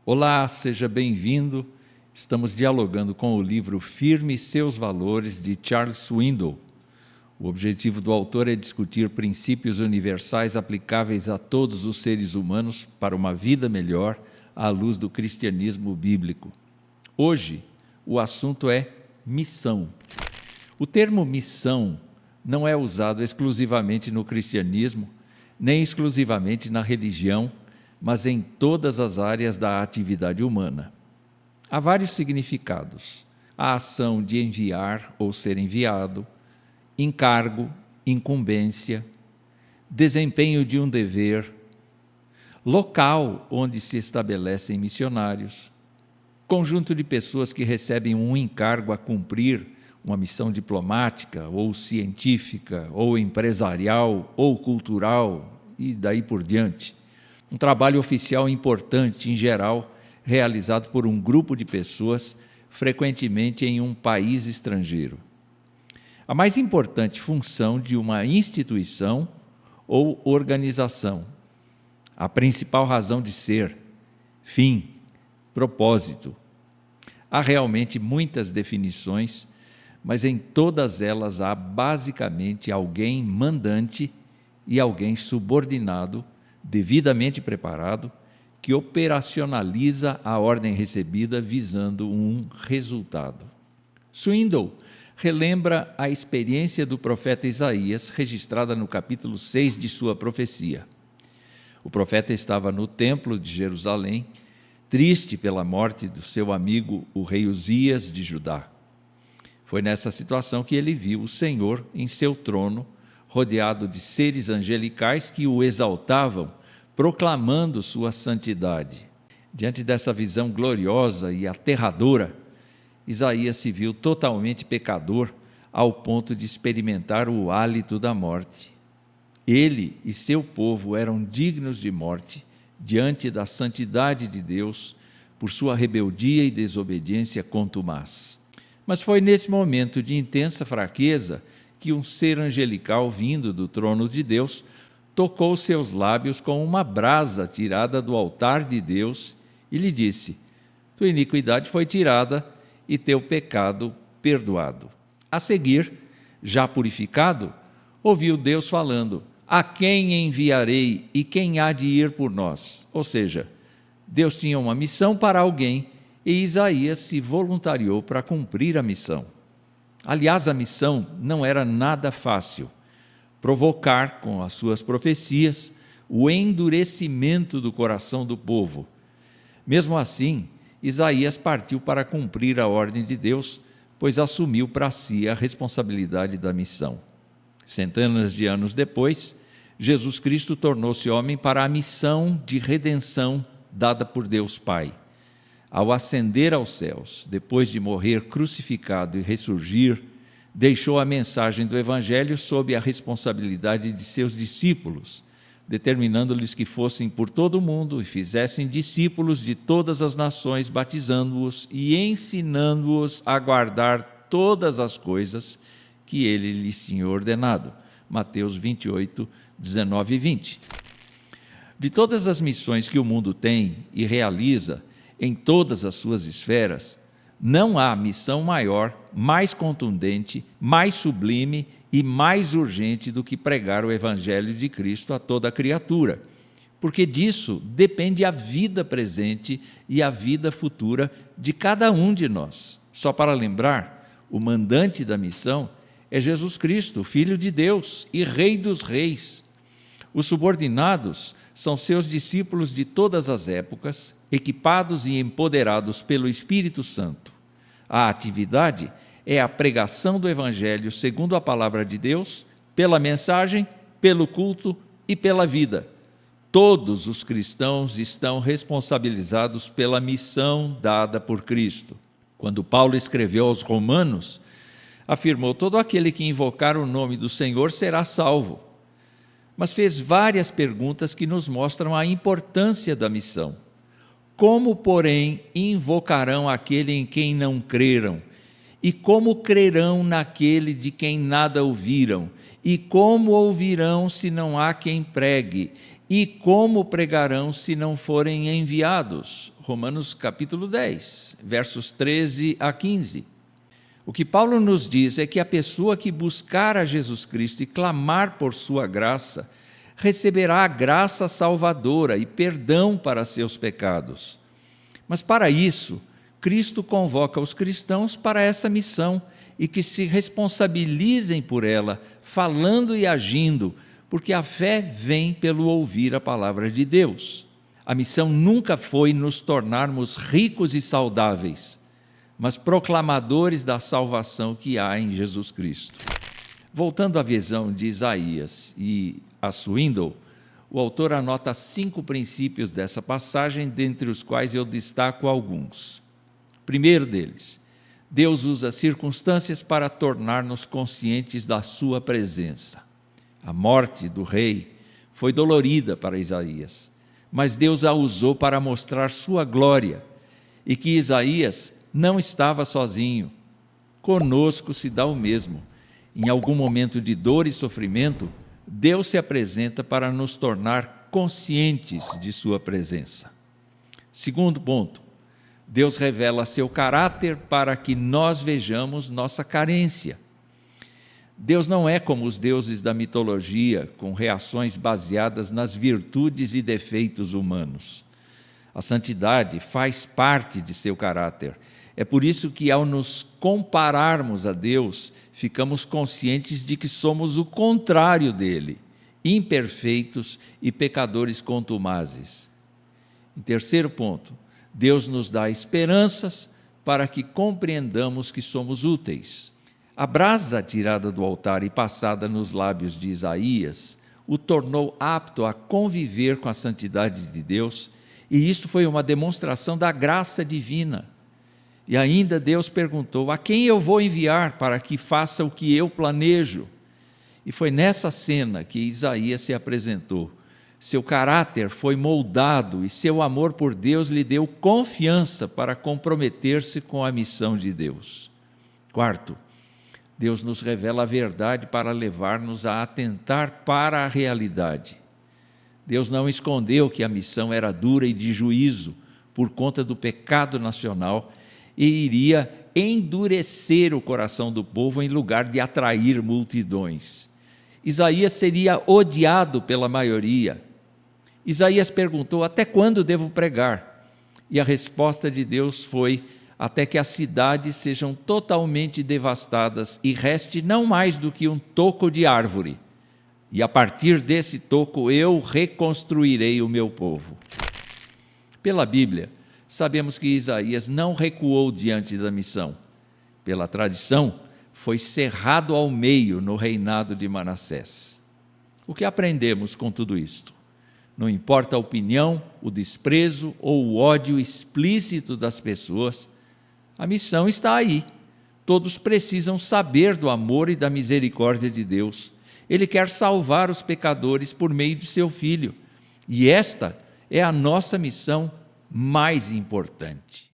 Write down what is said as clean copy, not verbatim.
Olá, seja bem-vindo. Estamos dialogando com o livro Firme Seus Valores, de Charles Swindoll. O objetivo do autor é discutir princípios universais aplicáveis a todos os seres humanos para uma vida melhor à luz do cristianismo bíblico. Hoje, o assunto é missão. O termo missão não é usado exclusivamente no cristianismo, nem exclusivamente na religião, mas em todas as áreas da atividade humana. Há vários significados: a ação de enviar ou ser enviado, encargo, incumbência, desempenho de um dever, local onde se estabelecem missionários, conjunto de pessoas que recebem um encargo a cumprir uma missão diplomática, ou científica, ou empresarial, ou cultural, e daí por diante. Um trabalho oficial importante, em geral, realizado por um grupo de pessoas, frequentemente em um país estrangeiro. A mais importante função de uma instituição ou organização, a principal razão de ser, fim, propósito. Há realmente muitas definições, mas em todas elas há basicamente alguém mandante e alguém subordinado, devidamente preparado, que operacionaliza a ordem recebida visando um resultado. Swindoll relembra a experiência do profeta Isaías, registrada no capítulo 6 de sua profecia. O profeta estava no templo de Jerusalém, triste pela morte do seu amigo, o rei Uzias de Judá. Foi nessa situação que ele viu o Senhor em seu trono, rodeado de seres angelicais que o exaltavam, proclamando sua santidade. Diante dessa visão gloriosa e aterradora, Isaías se viu totalmente pecador ao ponto de experimentar o hálito da morte. Ele e seu povo eram dignos de morte diante da santidade de Deus por sua rebeldia e desobediência contumaz. Mas foi nesse momento de intensa fraqueza que um ser angelical vindo do trono de Deus tocou seus lábios com uma brasa tirada do altar de Deus e lhe disse: tua iniquidade foi tirada e teu pecado perdoado. A seguir, já purificado, ouviu Deus falando: a quem enviarei e quem há de ir por nós? Ou seja, Deus tinha uma missão para alguém e Isaías se voluntariou para cumprir a missão. Aliás, a missão não era nada fácil. Provocar, com as suas profecias, o endurecimento do coração do povo. Mesmo assim, Isaías partiu para cumprir a ordem de Deus, pois assumiu para si a responsabilidade da missão. Centenas de anos depois, Jesus Cristo tornou-se homem para a missão de redenção dada por Deus Pai. Ao ascender aos céus, depois de morrer crucificado e ressurgir, deixou a mensagem do Evangelho sob a responsabilidade de seus discípulos, determinando-lhes que fossem por todo o mundo e fizessem discípulos de todas as nações, batizando-os e ensinando-os a guardar todas as coisas que ele lhes tinha ordenado. Mateus 28, 19 e 20. De todas as missões que o mundo tem e realiza, em todas as suas esferas, não há missão maior, mais contundente, mais sublime e mais urgente do que pregar o Evangelho de Cristo a toda criatura, porque disso depende a vida presente e a vida futura de cada um de nós. Só para lembrar, o mandante da missão é Jesus Cristo, Filho de Deus e Rei dos Reis. Os subordinados são seus discípulos de todas as épocas, equipados e empoderados pelo Espírito Santo. A atividade é a pregação do Evangelho segundo a palavra de Deus, pela mensagem, pelo culto e pela vida. Todos os cristãos estão responsabilizados pela missão dada por Cristo. Quando Paulo escreveu aos Romanos, afirmou: todo aquele que invocar o nome do Senhor será salvo. Mas fez várias perguntas que nos mostram a importância da missão. Como, porém, invocarão aquele em quem não creram? E como crerão naquele de quem nada ouviram? E como ouvirão se não há quem pregue? E como pregarão se não forem enviados? Romanos capítulo 10, versos 13 a 15. O que Paulo nos diz é que a pessoa que buscar a Jesus Cristo e clamar por sua graça, receberá a graça salvadora e perdão para seus pecados. Mas para isso, Cristo convoca os cristãos para essa missão e que se responsabilizem por ela, falando e agindo, porque a fé vem pelo ouvir a palavra de Deus. A missão nunca foi nos tornarmos ricos e saudáveis, mas proclamadores da salvação que há em Jesus Cristo. Voltando à visão de Isaías e a Swindoll, o autor anota 5 princípios dessa passagem, dentre os quais eu destaco alguns. Primeiro deles, Deus usa circunstâncias para tornar-nos conscientes da sua presença. A morte do rei foi dolorida para Isaías, mas Deus a usou para mostrar sua glória e que Isaías não estava sozinho. Conosco se dá o mesmo. Em algum momento de dor e sofrimento, Deus se apresenta para nos tornar conscientes de sua presença. Segundo ponto, Deus revela seu caráter para que nós vejamos nossa carência. Deus não é como os deuses da mitologia, com reações baseadas nas virtudes e defeitos humanos. A santidade faz parte de seu caráter. É por isso que, ao nos compararmos a Deus, ficamos conscientes de que somos o contrário dele, imperfeitos e pecadores contumazes. Em terceiro ponto, Deus nos dá esperanças para que compreendamos que somos úteis. A brasa tirada do altar e passada nos lábios de Isaías o tornou apto a conviver com a santidade de Deus, e isto foi uma demonstração da graça divina. E ainda Deus perguntou: a quem eu vou enviar para que faça o que eu planejo? E foi nessa cena que Isaías se apresentou. Seu caráter foi moldado e seu amor por Deus lhe deu confiança para comprometer-se com a missão de Deus. Quarto, Deus nos revela a verdade para levar-nos a atentar para a realidade. Deus não escondeu que a missão era dura e de juízo por conta do pecado nacional e iria endurecer o coração do povo em lugar de atrair multidões. Isaías seria odiado pela maioria. Isaías perguntou: até quando devo pregar? E a resposta de Deus foi: até que as cidades sejam totalmente devastadas e reste não mais do que um toco de árvore. E a partir desse toco eu reconstruirei o meu povo. Pela Bíblia, sabemos que Isaías não recuou diante da missão. Pela tradição, foi cerrado ao meio no reinado de Manassés. O que aprendemos com tudo isto? Não importa a opinião, o desprezo ou o ódio explícito das pessoas, a missão está aí. Todos precisam saber do amor e da misericórdia de Deus. Ele quer salvar os pecadores por meio de seu Filho. E esta é a nossa missão mais importante.